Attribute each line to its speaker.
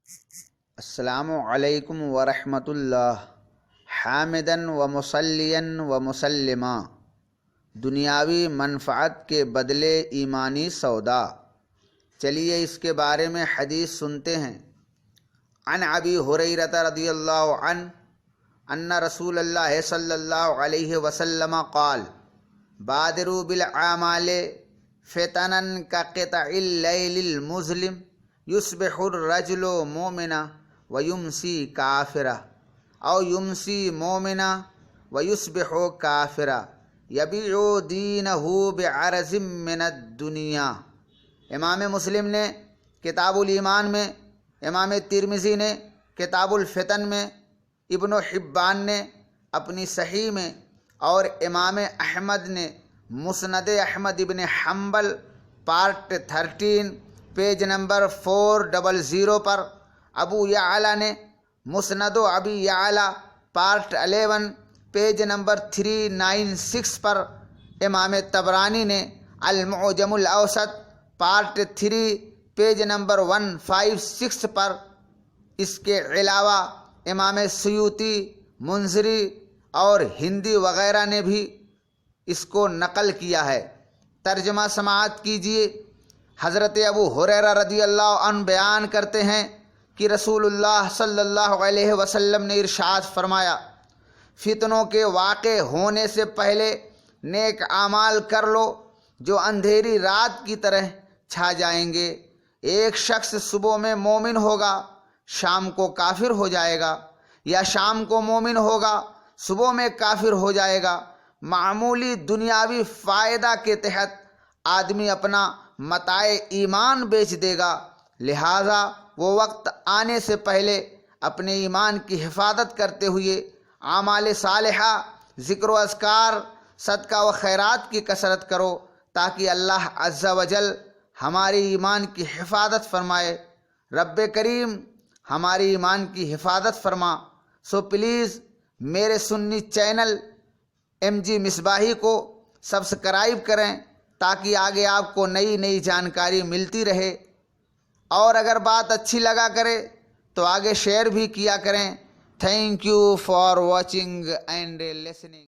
Speaker 1: السلام علیکم ورحمۃ اللہ۔ حامدن و مصلین و مسلما، دنیاوی منفعت کے بدلے ایمانی سودا۔ چلیے اس کے بارے میں حدیث سنتے ہیں۔ عن ابی ہریرہ رضی اللہ عنہ ان رسول اللہ صلی اللہ علیہ وسلم قال بادروا بالاعمال فتنا كقطع اللیل المظلم یصبح الرجل مؤمنا ویمسی کافرا او یمسی مومنا ویصبح کافرا یبیع دینہ بعرض من الدنیا۔ امام مسلم نے کتاب الایمان میں، امام ترمذی نے کتاب الفتن میں، ابن حبان نے اپنی صحیح میں، اور امام احمد نے مسند احمد ابن حنبل پارٹ 13 پیج نمبر 400 پر، ابو یعلا نے مسند ابی یعلا پارٹ 11 پیج نمبر 396 پر، امام طبرانی نے المعجم الاوسط پارٹ 3 پیج نمبر 156 پر، اس کے علاوہ امام سیوطی، منذری اور ہندی وغیرہ نے بھی اس کو نقل کیا ہے۔ ترجمہ سماعت کیجیے۔ حضرت ابو ہریرہ رضی اللہ عنہ بیان کرتے ہیں کہ رسول اللہ صلی اللہ علیہ وسلم نے ارشاد فرمایا، فتنوں کے واقع ہونے سے پہلے نیک اعمال کر لو جو اندھیری رات کی طرح چھا جائیں گے۔ ایک شخص صبح میں مومن ہوگا، شام کو کافر ہو جائے گا، یا شام کو مومن ہوگا، صبح میں کافر ہو جائے گا۔ معمولی دنیاوی فائدہ کے تحت آدمی اپنا متاع ایمان بیچ دے گا، لہٰذا وہ وقت آنے سے پہلے اپنے ایمان کی حفاظت کرتے ہوئے اعمال صالحہ، ذکر و اذکار، صدقہ و خیرات کی کثرت کرو تاکہ اللہ عز و جل ہماری ایمان کی حفاظت فرمائے۔ رب کریم ہماری ایمان کی حفاظت فرما۔ سو پلیز میرے سنی چینل ایم جی مصباحی کو سبسکرائب کریں تاکہ آگے آپ کو نئی جانکاری ملتی رہے، اور اگر بات اچھی لگا کرے تو آگے شیئر بھی کیا کریں۔ Thank you for watching and listening.